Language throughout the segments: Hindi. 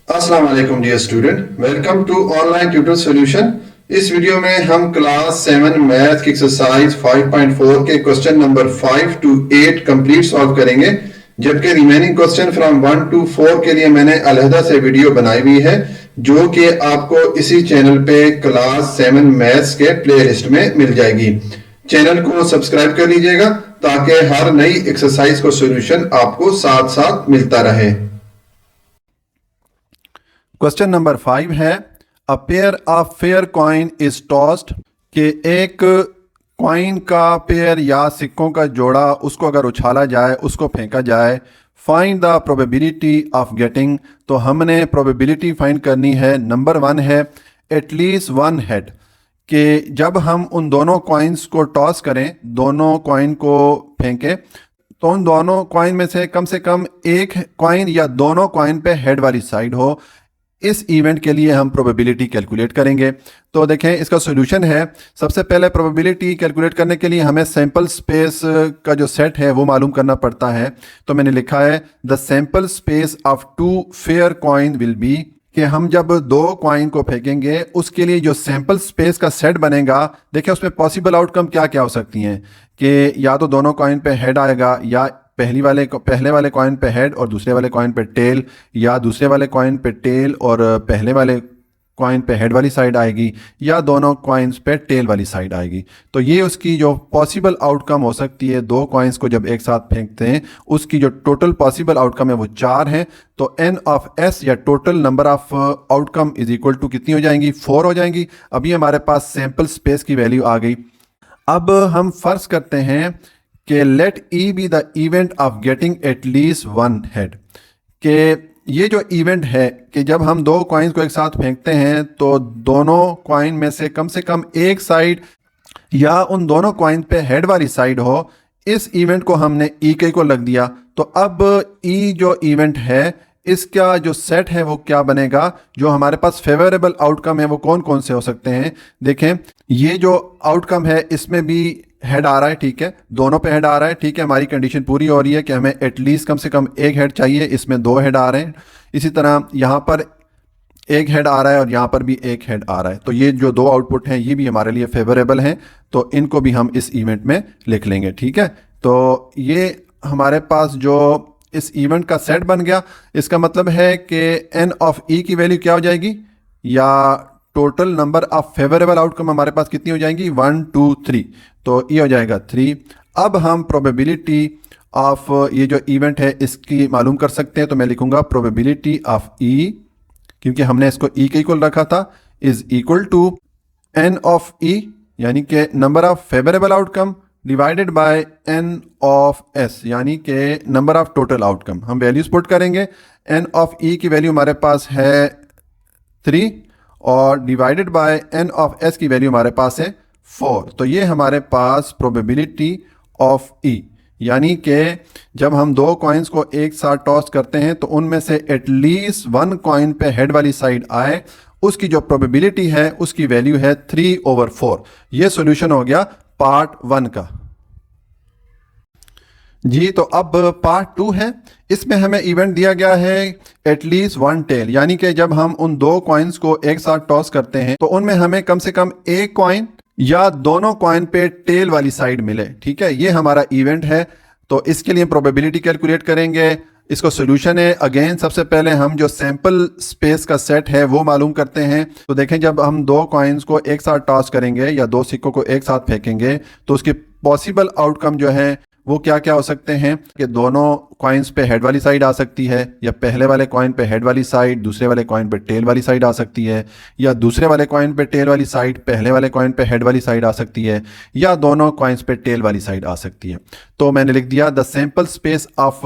अस्सलाम वालेकुम dear student, welcome to online tutor solution. इस वीडियो में हम क्लास 7 मैथ की एक्सरसाइज 5.4 के question number 5 to 8 complete solve करेंगे, जबकि रिमेनिंग क्वेश्चन फ्रॉम 1 to 4 के लिए मैंने अलहदा से वीडियो बनाई हुई है जो कि आपको इसी चैनल पे क्लास 7 मैथ्स के प्लेलिस्ट में मिल जाएगी। चैनल को सब्सक्राइब कर लीजिएगा ताकि हर नई एक्सरसाइज को सॉल्यूशन आपको साथ साथ मिलता रहे। क्वेश्चन नंबर 5 है a pair of fair coin is tossed कि एक कॉइन का पेयर या सिक्कों का जोड़ा उसको अगर उछाला जाए, उसको फेंका जाए, find the probability of getting. तो हमने प्रोबेबिलिटी फाइंड करनी है। नंबर 1 है एटलीस्ट वन हेड, कि जब हम उन दोनों कॉइन्स को टॉस करें, दोनों कॉइन को फेंकें, तो उन दोनों कॉइन में से कम एक कॉइन या दोनों कॉइन पे हेड वाली साइड हो। इस इवेंट के लिए हम प्रोबेबिलिटी कैलकुलेट करेंगे। तो देखें इसका सॉल्यूशन है। सबसे पहले प्रोबेबिलिटी कैलकुलेट करने के लिए हमें सैंपल स्पेस का जो सेट है वो मालूम करना पड़ता है। तो मैंने लिखा है the sample space of two fair coin will be, कि हम जब दो कॉइन को फेंकेंगे उसके लिए जो सैंपल स्पेस का सेट बनेगा, देखिए उसमें पॉसिबल आउटकम क्या क्या हो सकती हैं कि या तो दोनों कॉइन पे हेड आएगा, या पहले वाले कॉइन पे हेड और दूसरे वाले कॉइन पे टेल, या दूसरे वाले कॉइन पे टेल और पहले वाले कॉइन पे हेड वाली साइड आएगी, या दोनों कॉइन्स पे टेल वाली साइड आएगी। तो ये उसकी जो पॉसिबल आउटकम हो सकती है, दो कॉइन्स को जब एक साथ फेंकते हैं उसकी जो टोटल पॉसिबल आउटकम है वो 4 है। तो एन ऑफ एस या total number of outcome is equal to कितनी हो जाएंगी? 4 हो जाएंगी। अभी हमारे पास सैंपल स्पेस की वैल्यू आ गई। अब हम फर्ज करते हैं कि let E be the event of getting at least one head, कि ये जो इवेंट है कि जब हम दो कॉइन्स को एक साथ फेंकते हैं तो दोनों कॉइन में से कम एक साइड या उन दोनों कॉइन पे हेड वाली साइड हो। इस इवेंट को हमने ई के को लग दिया। तो अब ई जो इवेंट है इसका जो सेट है वो क्या बनेगा? जो हमारे पास फेवरेबल आउटकम है वो कौन कौन से हो सकते हैं? देखें ये जो आउटकम है इसमें भी हेड आ रहा है, ठीक है, दोनों पे हेड आ रहा है, ठीक है, हमारी कंडीशन पूरी हो रही है कि हमें एटलीस्ट कम से कम एक हेड चाहिए, इसमें 2 हेड आ रहे हैं। इसी तरह यहाँ पर एक हेड आ रहा है और यहाँ पर भी एक हेड आ रहा है। तो ये जो 2 आउटपुट हैं ये भी हमारे लिए फेवरेबल हैं, तो इनको भी हम इस इवेंट में लिख लेंगे, ठीक है। तो ये हमारे पास जो इस इवेंट का सेट बन गया। इसका मतलब है कि एन ऑफ ई की वैल्यू क्या हो जाएगी, या total number of favourable outcome हमारे पास कितनी हो जाएंगी? 1 2 3। तो ये हो जाएगा 3। अब हम प्रोबेबिलिटी ऑफ ये जो इवेंट है इसकी मालूम कर सकते हैं। तो मैं लिखूंगा प्रोबेबिलिटी ऑफ ई, क्योंकि हमने इसको ई के इक्वल रखा था, is equal to N of E, यानी कि number of favourable outcome divided by N of S, यानी कि नंबर ऑफ टोटल आउटकम। हम वैल्यूज पुट करेंगे। एन ऑफ ई की वैल्यू हमारे पास है 3 और divided by N of S की वैल्यू हमारे पास है 4। तो ये हमारे पास प्रोबेबिलिटी ऑफ ई, यानी कि जब हम दो कॉइन्स को एक साथ टॉस करते हैं तो उनमें से एटलीस्ट वन कॉइन पे हेड वाली साइड आए, उसकी जो प्रोबेबिलिटी है उसकी वैल्यू है 3/4। ये सॉल्यूशन हो गया पार्ट 1 का। जी, तो अब पार्ट 2 है। इसमें हमें इवेंट दिया गया है एटलीस्ट वन टेल, यानी कि जब हम उन दो कॉइन्स को एक साथ टॉस करते हैं तो उनमें हमें कम से कम एक कॉइन या दोनों कॉइन पे टेल वाली साइड मिले, ठीक है। ये हमारा इवेंट है। तो इसके लिए प्रोबेबिलिटी कैलकुलेट करेंगे। इसको सॉल्यूशन है, अगेन सबसे पहले हम जो सैंपल स्पेस का सेट है वो मालूम करते हैं। तो देखें जब हम दो कॉइन्स को एक साथ टॉस करेंगे या दो सिक्कों को एक साथ फेंकेंगे तो उसकी पॉसिबल आउटकम जो है वो क्या क्या हो सकते हैं कि दोनों कॉइन्स पे हेड वाली साइड आ सकती है, या पहले वाले कॉइन पे हेड वाली साइड दूसरे वाले कॉइन पे टेल वाली साइड आ सकती है, या दूसरे वाले कॉइन पे टेल वाली साइड पहले वाले कॉइन पे हेड वाली साइड आ सकती है, या दोनों कॉइन्स पे टेल वाली साइड आ सकती है। तो मैंने लिख दिया the sample space of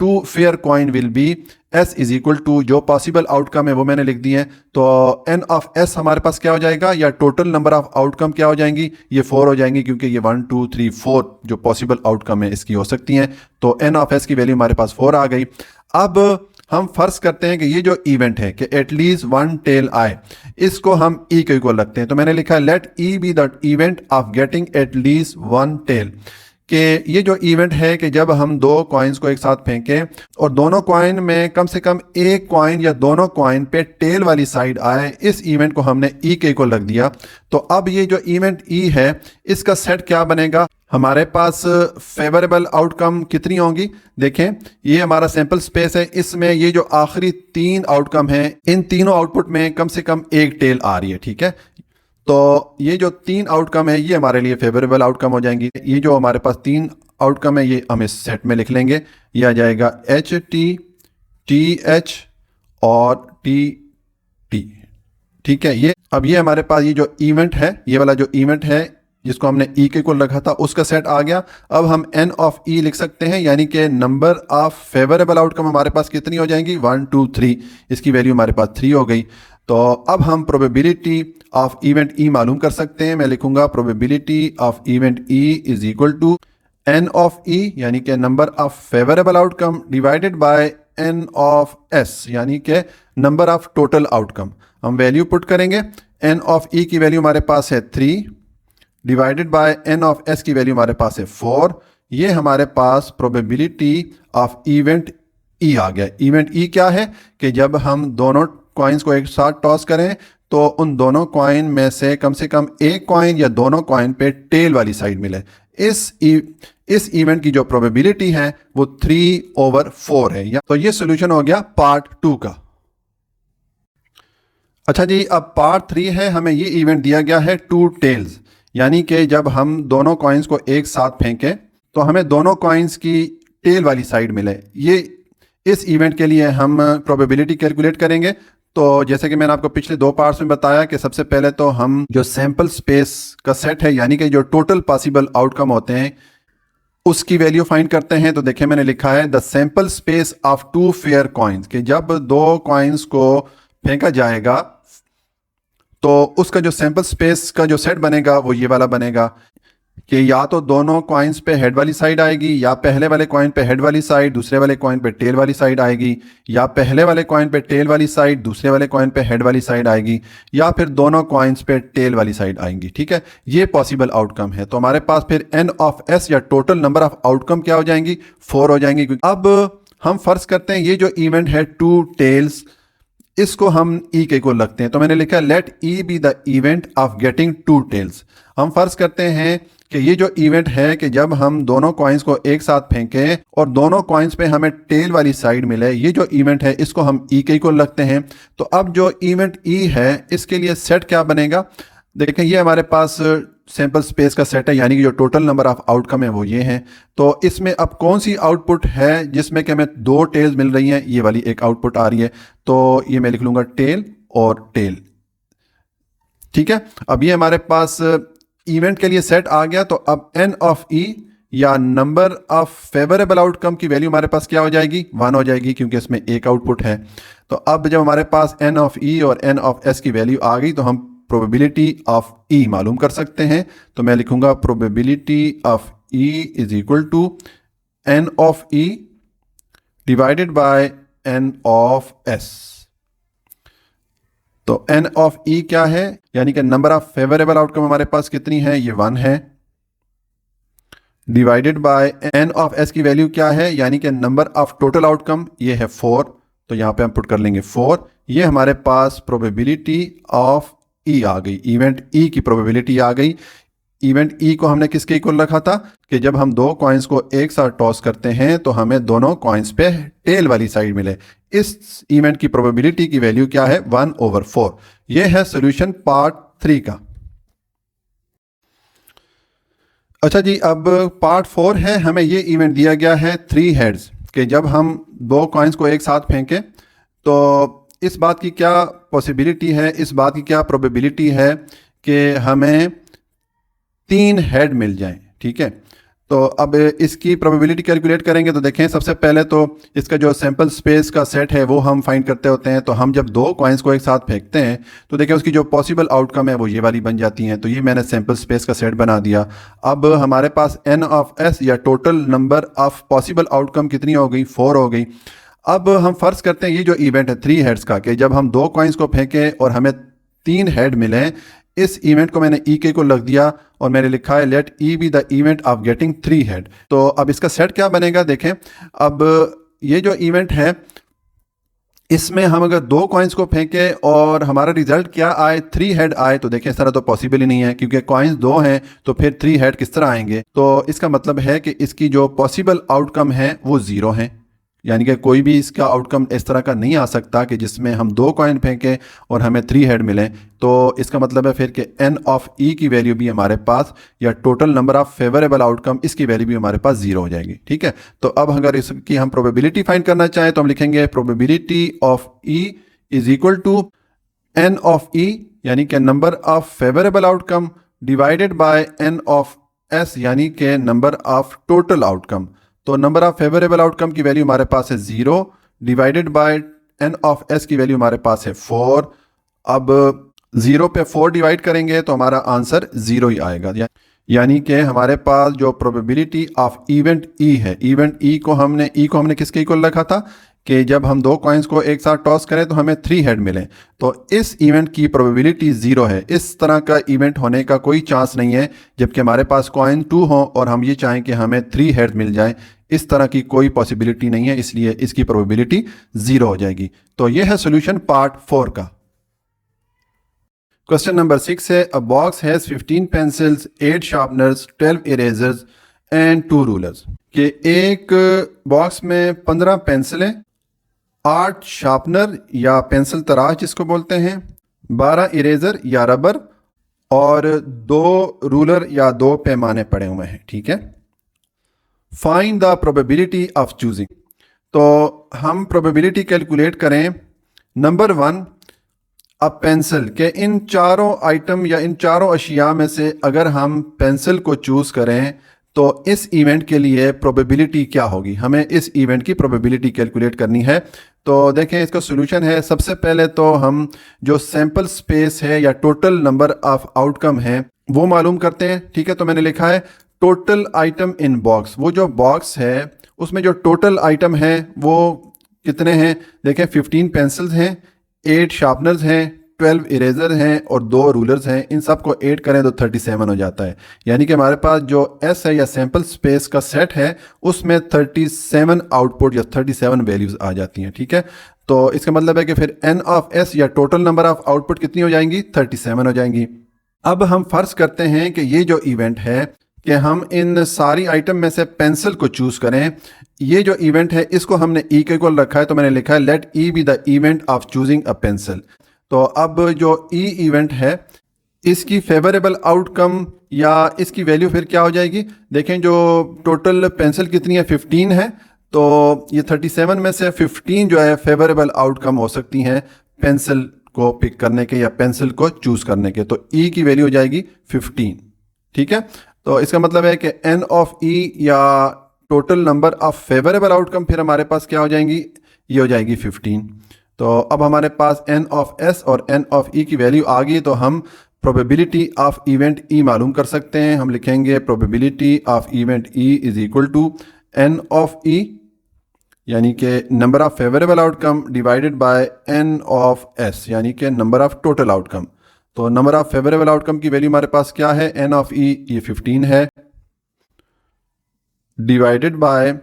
two fair coin will be s is equal to, जो पॉसिबल आउटकम है वो मैंने लिख दी है। तो एन ऑफ एस हमारे पास क्या हो जाएगा, या टोटल नंबर ऑफ आउटकम क्या हो जाएंगी? ये 4 हो जाएंगी, क्योंकि ये 1 2 3 4 जो पॉसिबल आउटकम है इसकी हो सकती हैं। तो एन ऑफ एस की वैल्यू हमारे पास 4 आ गई। अब हम फर्ज करते हैं कि ये जो इवेंट है कि एटलीस्ट वन टेल आए, इसको हम ई के इक्वल रखते हैं। तो मैंने लिखा है let E be the event of getting at least one tail, कि ये जो इवेंट है कि जब हम दो कॉइन्स को एक साथ फेंकें और दोनों कॉइन में कम से कम एक कॉइन या दोनों कॉइन पे टेल वाली साइड आए, इस इवेंट को हमने ई के इक्वल रख दिया। तो अब ये जो इवेंट ई है इसका सेट क्या बनेगा, हमारे पास फेवरेबल आउटकम कितनी होंगी। देखें ये हमारा सैंपल स्पेस है, इसमें ये जो आखिरी तीन आउटकम हैं इन तीनों आउटपुट में कम से कम एक टेल आ रही है, ठीक है। तो ये जो तीन आउटकम है ये हमारे लिए फेवरेबल आउटकम हो जाएंगी। ये जो हमारे पास तीन आउटकम है ये हम इस सेट में लिख लेंगे, ये आ जाएगा एच टी, टी एच और टी टी, ठीक है। ये अब ये हमारे पास ये जो इवेंट है, ये वाला जो इवेंट है जिसको हमने ई के इक्वल रखा था उसका सेट आ गया। अब हम एन ऑफ ई लिख सकते हैं, यानी कि नंबर ऑफ फेवरेबल आउटकम हमारे पास कितनी हो जाएंगी, 1 2 3, इसकी वैल्यू हमारे पास 3 हो गई। तो अब हम प्रोबेबिलिटी ऑफ इवेंट ई मालूम कर सकते हैं। मैं लिखूंगा probability of event E is equal to N of E, यानी कि number of favourable outcome divided by N of S, यानी कि नंबर ऑफ टोटल आउटकम। हम वैल्यू पुट करेंगे, एन ऑफ ई की वैल्यू हमारे पास है 3 divided by N of S की वैल्यू हमारे पास है 4। ये हमारे पास प्रोबेबिलिटी ऑफ इवेंट ई आ गया। इवेंट ई क्या है कि जब हम दोनों कॉइन्स को एक साथ टॉस करें तो उन दोनों कॉइन में से कम एक कॉइन या दोनों कॉइन पे टेल वाली साइड मिले। इस इवेंट की जो प्रोबेबिलिटी है वो 3/4 है। तो ये सोल्यूशन हो गया पार्ट 2 का। अच्छा जी, अब पार्ट 3 है, हमें ये इवेंट दिया गया है 2 टेल्स, यानी कि जब हम दोनों कॉइन्स को एक साथ फेंकें तो हमें दोनों कॉइन्स की टेल वाली साइड मिले। ये इस इवेंट के लिए हम प्रोबेबिलिटी कैलकुलेट करेंगे। तो जैसे कि मैंने आपको पिछले 2 पार्ट्स में बताया कि सबसे पहले तो हम जो सैंपल स्पेस का सेट है, यानी कि जो टोटल पॉसिबल आउटकम होते हैं, उसकी वैल्यू फाइंड करते हैं। तो देखिए मैंने लिखा है the sample space of 2 fair coins, कि जब दो कॉइन्स को फेंका जाएगा तो उसका जो सैंपल स्पेस का जो सेट बनेगा वो ये वाला बनेगा कि या तो दोनों कॉइन्स पे हेड वाली साइड आएगी, या पहले वाले कॉइन पे हेड वाली साइड, दूसरे वाले कॉइन पे टेल वाली साइड आएगी, या पहले वाले कॉइन पे टेल वाली साइड, दूसरे वाले कॉइन पे हेड वाली साइड आएगी, या फिर दोनों कॉइन्स पे टेल वाली साइड आएंगी, ठीक है। ये पॉसिबल आउटकम है। तो हमारे पास फिर एन ऑफ एस या टोटल नंबर ऑफ आउटकम क्या हो जाएंगी, 4 हो जाएंगी। अब हम फर्ज करते हैं ये जो इवेंट है 2 टेल्स, इसको हम ई के इक्वल रखते हैं। तो मैंने लिखा let E be the event of getting 2 tails. हम फर्ज करते हैं कि ये जो इवेंट है कि जब हम दोनों कॉइन्स को एक साथ फेंकें और दोनों कॉइन्स पे हमें टेल वाली साइड मिले, ये जो इवेंट है इसको हम ई के इक्वल रखते हैं। तो अब जो इवेंट ई है इसके लिए सेट क्या बनेगा, देखें ये हमारे पास सैंपल स्पेस का सेट है, यानी कि जो टोटल नंबर ऑफ आउटकम है वो ये हैं। तो इसमें अब कौन सी आउटपुट है जिसमें कि हमें 2 टेल्स मिल रही हैं, ये वाली एक आउटपुट आ रही है। तो ये मैं लिख लूंगा टेल और टेल, ठीक है। अब ये हमारे पास इवेंट के लिए सेट आ गया। तो अब एन ऑफ ई या नंबर ऑफ फेवरेबल आउटकम की वैल्यू हमारे पास क्या हो जाएगी, 1 हो जाएगी, क्योंकि इसमें एक आउटपुट है। तो अब जब हमारे पास एन ऑफ ई और एन ऑफ एस की वैल्यू आ गई तो हम प्रोबेबिलिटी ऑफ ई मालूम कर सकते हैं। तो मैं लिखूंगा probability of e is equal to N of e divided by N of s. तो एन ऑफ ई क्या है, यानी कि नंबर ऑफ फेवरेबल आउटकम हमारे पास कितनी है, ये 1 है, divided by N of S की वैल्यू क्या है, यानी कि नंबर ऑफ टोटल आउटकम ये है 4। तो यहां पे हम पुट कर लेंगे 4। ये हमारे पास प्रोबेबिलिटी ऑफ ई आ गई, इवेंट ई की प्रोबेबिलिटी आ गई। इवेंट ई को हमने किसके इक्वल रखा था कि जब हम दो कॉइन्स को एक साथ टॉस करते हैं तो हमें दोनों कॉइन्स पे टेल वाली साइड मिले। इस इवेंट की प्रोबेबिलिटी की वैल्यू क्या है, 1/4। यह है सॉल्यूशन पार्ट 3 का। अच्छा जी, अब पार्ट 4 है, हमें ये इवेंट दिया गया है 3 हेड्स, कि जब हम दो कॉइन्स को एक साथ फेंकें तो इस बात की क्या पॉसिबिलिटी है, इस बात की क्या प्रोबेबिलिटी है कि हमें 3 हेड मिल जाएं, ठीक है। तो अब इसकी प्रोबेबिलिटी कैलकुलेट करेंगे। तो देखें सबसे पहले तो इसका जो सैंपल स्पेस का सेट है वो हम फाइंड करते होते हैं। तो हम जब दो कॉइन्स को एक साथ फेंकते हैं तो देखें उसकी जो पॉसिबल आउटकम है वो ये वाली बन जाती हैं। तो ये मैंने सैंपल स्पेस का सेट बना दिया। अब हमारे पास एन ऑफ एस या total number of possible outcome कितनी हो गई, 4 हो गई। अब हम फर्ज करते हैं ये जो इवेंट है 3 हेड्स का, कि जब हम दो कॉइन्स को फेंकें और हमें 3 हेड मिले, इस इवेंट को मैंने ई के को लग दिया और मैंने लिखा है let E be the event of getting 3 head. तो अब इसका सेट क्या बनेगा देखें। अब ये जो इवेंट है इसमें हम अगर 2 कॉइन्स को फेंकें और हमारा रिजल्ट क्या आए 3 हेड आए, तो देखें इस तरह तो पॉसिबल ही नहीं है क्योंकि कॉइन्स 2 हैं तो फिर 3 हेड किस तरह आएंगे। तो इसका मतलब है कि इसकी जो पॉसिबल आउटकम है वो 0 है, यानी कि कोई भी इसका आउटकम इस तरह का नहीं आ सकता कि जिसमें हम 2 कॉइन फेंकें और हमें 3 हेड मिलें। तो इसका मतलब है फिर कि n ऑफ e की वैल्यू भी हमारे पास, या total number of favourable outcome, इसकी वैल्यू भी हमारे पास 0 हो जाएगी। ठीक है, तो अब अगर इसकी हम प्रोबेबिलिटी फाइंड करना चाहें तो हम लिखेंगे probability of e is equal to n of e, यानी कि number of favourable outcome divided by n of s, यानी कि नंबर ऑफ टोटल आउटकम। तो नंबर ऑफ फेवरेबल आउटकम की वैल्यू हमारे पास है 0 divided by n of s की वैल्यू हमारे पास है 4। अब 0 पे 4 डिवाइड करेंगे तो हमारा आंसर 0 ही आएगा, यानी कि हमारे पास जो प्रोबेबिलिटी ऑफ इवेंट ई है, इवेंट ई को हमने किसके इक्वल रखा था कि जब हम 2 कॉइन्स को एक साथ टॉस करें तो हमें 3 हेड मिले। तो इस इवेंट की प्रोबेबिलिटी 0 है। इस तरह का इवेंट होने का कोई चांस नहीं है जबकि हमारे पास कॉइन 2 हो और हम ये चाहें कि हमें 3 हेड मिल जाए। इस तरह की कोई पॉसिबिलिटी नहीं है, इसलिए इसकी प्रोबेबिलिटी 0 हो जाएगी। तो यह है सोल्यूशन पार्ट 4 का। क्वेश्चन नंबर 6 है, अ box has 15 pencils, 8 sharpeners, 12 erasers and 2 rulers. कि एक बॉक्स में 15 पेंसिलें, 8 शार्पनर या पेंसिल तराश जिसको बोलते हैं, 12 इरेजर या रबर और 2 रूलर या 2 पैमाने पड़े हुए हैं। ठीक है, find the probability of choosing. तो हम प्रोबेबिलिटी कैलकुलेट करें। नंबर 1, अब पेंसिल के इन चारों आइटम या इन चारों अशिया में से अगर हम पेंसिल को चूज करें तो इस इवेंट के लिए प्रोबेबिलिटी क्या होगी, हमें इस इवेंट की प्रोबेबिलिटी कैलकुलेट करनी है। तो देखें इसका सॉल्यूशन है, सबसे पहले तो हम जो सैंपल स्पेस है या टोटल नंबर ऑफ आउटकम है वो मालूम करते हैं। ठीक है, तो मैंने लिखा है टोटल आइटम इन बॉक्स। वो जो बॉक्स है उसमें जो टोटल आइटम है वो कितने हैं, देखें 15 पेंसिल्स हैं, 8 शार्पनर्स हैं, 12 इरेजर हैं और 2 रूलर्स हैं। इन सब को ऐड करें तो 37 हो जाता है, यानी कि हमारे पास जो S है या सैंपल स्पेस का सेट है उसमें 37 आउटपुट या 37 वैल्यूज आ जाती हैं। ठीक है, तो इसका मतलब है कि फिर n ऑफ s या टोटल नंबर ऑफ आउटपुट कितनी हो जाएंगी, 37 हो जाएंगी। अब हम फर्ज करते हैं कि ये जो इवेंट है कि हम इन सारी आइटम में से पेंसिल को चूज करें। ये जो इवेंट है इसको हमने ई के इक्वल रखा है, तो मैंने लिखा है let E be the event of choosing a pencil. तो अब जो ई इवेंट है इसकी फेवरेबल आउटकम या इसकी वैल्यू फिर क्या हो जाएगी, देखें जो टोटल पेंसिल कितनी है 15 है, तो ये 37 में से 15 जो है फेवरेबल आउटकम हो सकती हैं पेंसिल को पिक करने के या पेंसिल को चूज करने के। तो ई की वैल्यू हो जाएगी 15। ठीक है, तो इसका मतलब है कि n ऑफ e या total number of favourable outcome फिर हमारे पास क्या हो जाएंगी, ये हो जाएगी 15। तो अब हमारे पास n ऑफ s और n ऑफ e की वैल्यू आ गई, तो हम प्रोबेबिलिटी ऑफ इवेंट e मालूम कर सकते हैं। हम लिखेंगे probability of event e is equal to n of e, यानी कि number of favourable outcome divided by n of s, यानी कि नंबर ऑफ टोटल आउटकम। तो नंबर ऑफ फेवरेबल आउटकम की वैल्यू हमारे पास क्या है, n ऑफ e ये 15 है, divided by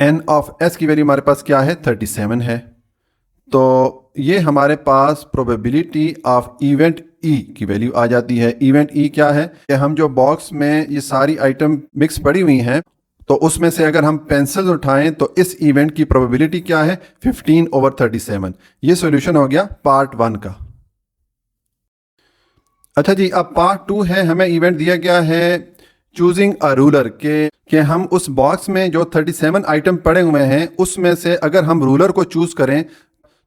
n of s की वैल्यू हमारे पास क्या है, 37 है। तो ये हमारे पास प्रोबेबिलिटी ऑफ इवेंट e की वैल्यू आ जाती है। इवेंट e क्या है कि हम जो बॉक्स में ये सारी आइटम मिक्स पड़ी हुई हैं तो उसमें से अगर हम पेंसिल उठाएं तो इस इवेंट की प्रोबेबिलिटी क्या है, 15/37। ये सॉल्यूशन हो गया पार्ट 1 का। अच्छा जी, अब पार्ट 2 है, हमें इवेंट दिया गया है चूजिंग अ रूलर के हम उस बॉक्स में जो 37 आइटम पड़े हुए हैं उसमें से अगर हम रूलर को चूज करें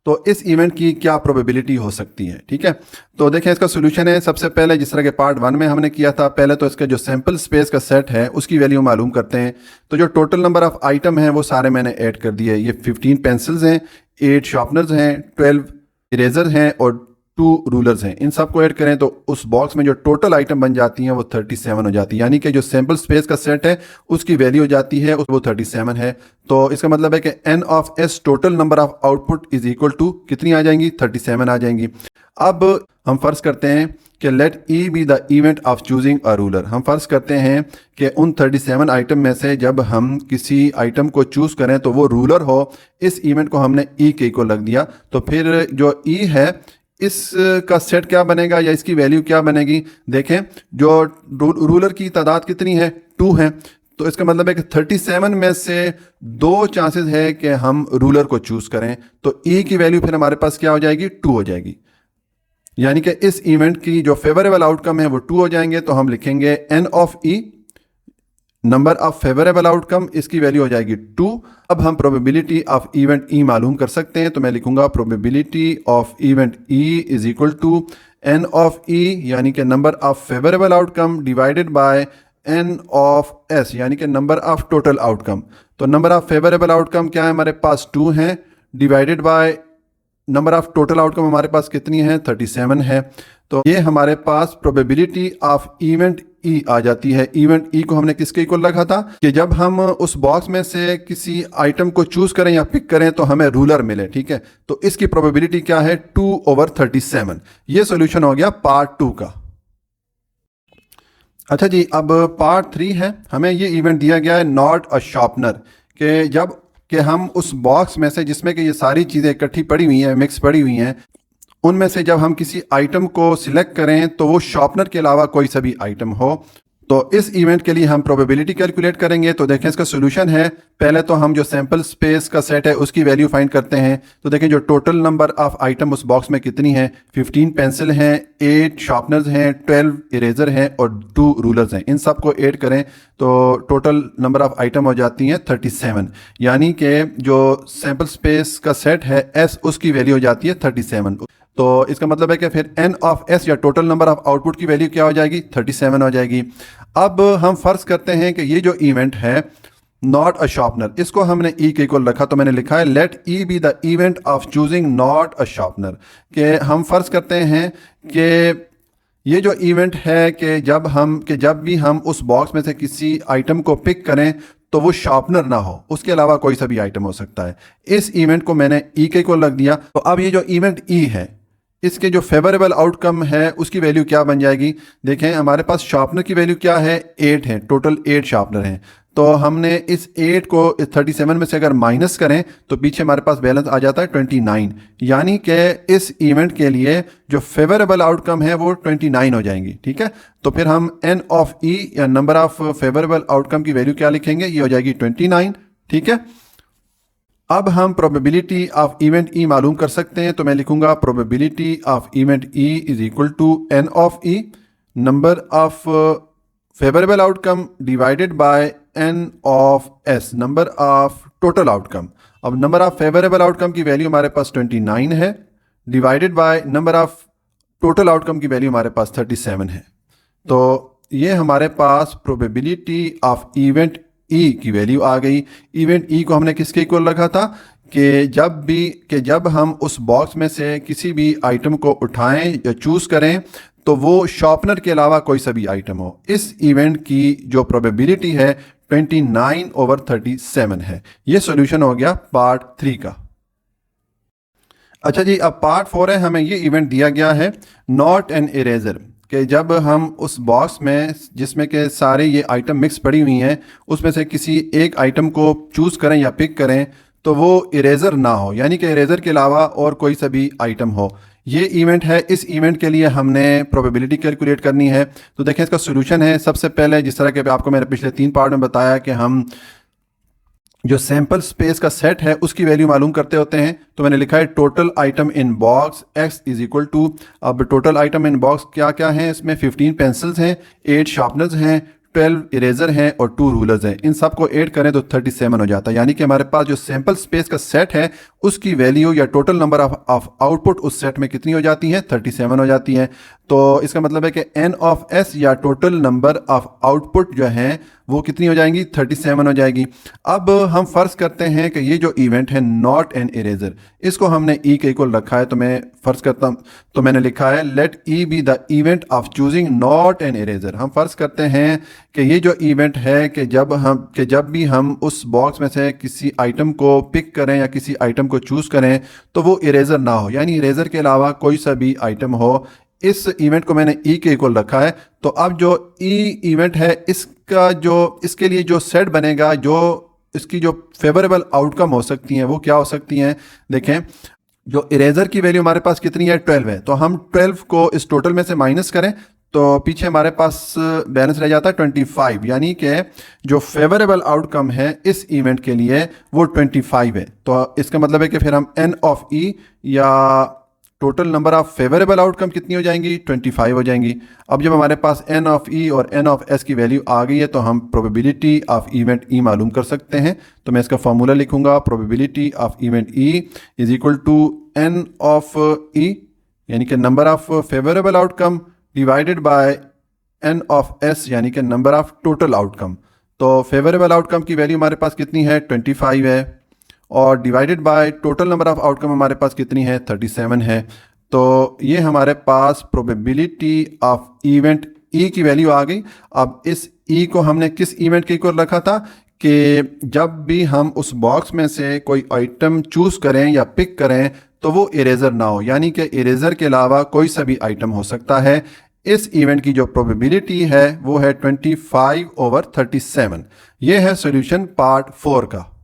तो इस इवेंट की क्या प्रोबेबिलिटी हो सकती है। ठीक है, तो देखें इसका सॉल्यूशन है। सबसे पहले जिस तरह के पार्ट 1 में हमने किया था, पहले तो इसका जो सैंपल स्पेस का सेट है उसकी वैल्यू मालूम करते हैं। तो जो टोटल नंबर ऑफ आइटम है वो सारे मैंने ऐड कर दिए। ये 15 पेंसिल्स हैं, 8 शार्पनर्स हैं, 12 इरेजर हैं और 2 रूलर्स हैं, इन सब को ऐड करें तो उस बॉक्स में जो टोटल आइटम बन जाती हैं वो 37 हो जाती है। यानी कि जो सैंपल स्पेस का सेट है उसकी वैल्यू हो जाती है वो 37 है। तो इसका मतलब है कि n of s total number of output is equal to कितनी आ जाएंगी, 37 आ जाएंगी। अब हम फर्ज करते हैं कि let E be the event of choosing a ruler. हम फर्ज करते हैं कि उन 37 आइटम में से जब हम किसी आइटम को चूज करें तो वो रूलर हो। इस इवेंट को हमने ई के इक्वल रख दिया, तो फिर जो ई है इसका सेट क्या बनेगा या इसकी वैल्यू क्या बनेगी। देखें जो रूलर की तादाद कितनी है, 2 है, तो इसका मतलब है कि 37 में से 2 चांसेस है कि हम रूलर को चूज करें, तो ई की वैल्यू फिर हमारे पास क्या हो जाएगी, 2 हो जाएगी। यानी कि इस इवेंट की जो फेवरेबल आउटकम है वो 2 हो जाएंगे, तो हम लिखेंगे n of E number of favourable outcome, इसकी वैल्यू हो जाएगी 2। अब हम प्रोबेबिलिटी ऑफ इवेंट ई मालूम कर सकते हैं, तो मैं लिखूंगा probability of event E is equal to n of E यानी कि number of favourable outcome divided by n of s यानी कि नंबर ऑफ टोटल आउटकम। तो नंबर ऑफ फेवरेबल आउटकम क्या है, हमारे पास 2 है, divided by number of total outcome हमारे पास कितनी है, 37 है। तो ये हमारे पास प्रोबेबिलिटी ऑफ इवेंट ई आ जाती है। इवेंट ई को हमने किसके इक्वल रखा था कि जब हम उस बॉक्स में से किसी आइटम को चूज करें या पिक करें तो हमें रूलर मिले, ठीक है। तो इसकी प्रोबेबिलिटी क्या है, 2/37। ये सॉल्यूशन हो गया पार्ट 2 का। अच्छा जी, अब पार्ट 3 है। हमें ये इवेंट दिया गया है नॉट अ शार्पनर, कि जब कि हम उस बॉक्स में से जिसमें कि ये सारी चीज़ें इकट्ठी पड़ी हुई हैं, मिक्स पड़ी हुई हैं, उनमें से जब हम किसी आइटम को सिलेक्ट करें तो वो शार्पनर के अलावा कोई सा भी आइटम हो। तो इस इवेंट के लिए हम प्रोबेबिलिटी कैलकुलेट करेंगे। तो देखें इसका सोल्यूशन है, पहले तो हम जो सैंपल स्पेस का सेट है उसकी वैल्यू फाइंड करते हैं। तो देखें जो टोटल नंबर ऑफ आइटम उस बॉक्स में कितनी है, 15 पेंसिल हैं, 8 शार्पनर्स हैं, 12 इरेजर हैं और 2 रूलर्स हैं। इन सब को ऐड करें तो टोटल नंबर ऑफ आइटम हो जाती हैं 37। यानी कि जो सैंपल स्पेस का सेट है एस, उसकी वैल्यू हो जाती है 37। तो इसका मतलब है कि फिर n ऑफ s या टोटल नंबर ऑफ आउटपुट की वैल्यू क्या हो जाएगी, 37 हो जाएगी। अब हम फर्ज करते हैं कि ये जो इवेंट है नॉट अ शार्पनर, इसको हमने ई के इक्वल रखा, तो मैंने लिखा है let E be the event of choosing not a sharpener. कि हम फर्ज करते हैं कि ये जो इवेंट है कि जब भी हम उस बॉक्स में से किसी आइटम को पिक करें तो वो शार्पनर ना हो, उसके अलावा कोई सा भी आइटम हो सकता है। इस इवेंट को मैंने ई के इक्वल रख दिया। तो अब ये जो इवेंट ई है इसके जो फेवरेबल आउटकम है उसकी वैल्यू क्या बन जाएगी। देखें हमारे पास शार्पनर की वैल्यू क्या है, 8 है, टोटल 8 शार्पनर हैं। तो हमने इस 8 को इस 37 में से अगर माइनस करें तो पीछे हमारे पास बैलेंस आ जाता है 29। यानी कि इस इवेंट के लिए जो फेवरेबल आउटकम है वो 29 हो जाएंगी, ठीक है। तो फिर हम n ऑफ e या नंबर ऑफ फेवरेबल आउटकम की वैल्यू क्या लिखेंगे, ये हो जाएगी 29, ठीक है। अब हम प्रोबेबिलिटी ऑफ इवेंट ई मालूम कर सकते हैं, तो मैं लिखूंगा probability of event E is equal to n of e number of favourable outcome divided by n of s number of total outcome. अब नंबर ऑफ फेवरेबल आउटकम की वैल्यू हमारे पास 29 है, divided by number of total outcome की वैल्यू हमारे पास 37 है। तो ये हमारे पास प्रोबेबिलिटी ऑफ इवेंट ई की वैल्यू आ गई। इवेंट ई को हमने किसके इक्वल रखा था कि जब हम उस बॉक्स में से किसी भी आइटम को उठाएं या चूज करें तो वो शार्पनर के अलावा कोई सा भी आइटम हो। इस इवेंट की जो प्रोबेबिलिटी है 29/37 है। ये सॉल्यूशन हो गया पार्ट 3 का। अच्छा जी, अब पार्ट 4 है। हमें ये इवेंट दिया गया है नॉट एन इरेजर, कि जब हम उस बॉक्स में जिसमें के सारे ये आइटम मिक्स पड़ी हुई हैं उसमें से किसी एक आइटम को चूज करें या पिक करें तो वो इरेजर ना हो, यानी कि इरेजर के अलावा और कोई सा भी आइटम हो। ये इवेंट है। इस इवेंट के लिए हमने प्रोबेबिलिटी कैलकुलेट करनी है। तो देखें इसका सोल्यूशन है। सबसे पहले जिस तरह के आपको मैंने पिछले 3 पार्ट में बताया कि हम जो सैंपल स्पेस का सेट है उसकी वैल्यू मालूम करते होते हैं। तो मैंने लिखा है total item in box x is equal to, अब टोटल आइटम इन बॉक्स क्या क्या हैं, इसमें 15 पेंसिल्स हैं, 8 शार्पनर्स हैं, 12 इरेजर हैं और 2 रूलर्स हैं। इन सब को ऐड करें तो 37 हो जाता है। यानी कि हमारे पास जो सैंपल स्पेस का सेट है उसकी वैल्यू या टोटल नंबर ऑफ आउटपुट उस सेट में कितनी हो जाती है, 37 हो जाती है। तो इसका मतलब है कि n ऑफ s या टोटल नंबर ऑफ आउटपुट जो है वो कितनी हो जाएंगी, 37 हो जाएगी। अब हम फर्ज करते हैं कि ये जो इवेंट है नॉट एन इरेजर, इसको हमने ई के इक्वल रखा है। तो मैं फर्ज करता हूँ, तो मैंने लिखा है let E be the event of choosing not an eraser. हम फर्ज करते हैं कि ये जो इवेंट है कि जब भी हम उस बॉक्स में से किसी आइटम को पिक करें या किसी आइटम को चूज करें तो वो इरेजर ना हो, यानी इरेजर के अलावा कोई सा भी आइटम हो। इस इवेंट को मैंने ई के इक्वल रखा है। तो अब जो ई इवेंट है इसके लिए जो सेट बनेगा, जो इसकी जो फेवरेबल आउटकम हो सकती हैं वो क्या हो सकती हैं। देखें, जो इरेजर की वैल्यू हमारे पास कितनी है, 12 है। तो हम 12 को इस टोटल में से माइनस करें तो पीछे हमारे पास बैलेंस रह जाता है 25, यानी कि जो फेवरेबल आउटकम है इस इवेंट के लिए वो 25 है। तो इसका मतलब है कि फिर हम एन ऑफ ई या total number of favourable outcome कितनी हो जाएंगी, 25 हो जाएंगी। अब जब हमारे पास एन ऑफ ई और एन ऑफ एस की वैल्यू आ गई है तो हम प्रोबेबिलिटी ऑफ इवेंट ई मालूम कर सकते हैं। तो मैं इसका फॉर्मूला लिखूंगा, probability of event E is equal to N of E, यानी कि number of favourable outcome divided by N of S, यानी कि नंबर ऑफ टोटल आउटकम। तो फेवरेबल आउटकम की वैल्यू हमारे पास कितनी है, 25 है, और divided by total number of outcome हमारे पास कितनी है, 37 है। तो ये हमारे पास प्रोबेबिलिटी ऑफ इवेंट ई की वैल्यू आ गई। अब इस ई को हमने किस इवेंट के इक्वल रखा था कि जब भी हम उस बॉक्स में से कोई आइटम चूज करें या पिक करें तो वो इरेजर ना हो, यानी कि इरेजर के अलावा कोई सा भी आइटम हो सकता है। इस इवेंट की जो प्रोबेबिलिटी है वो है 25/37। ये है सॉल्यूशन पार्ट 4 का।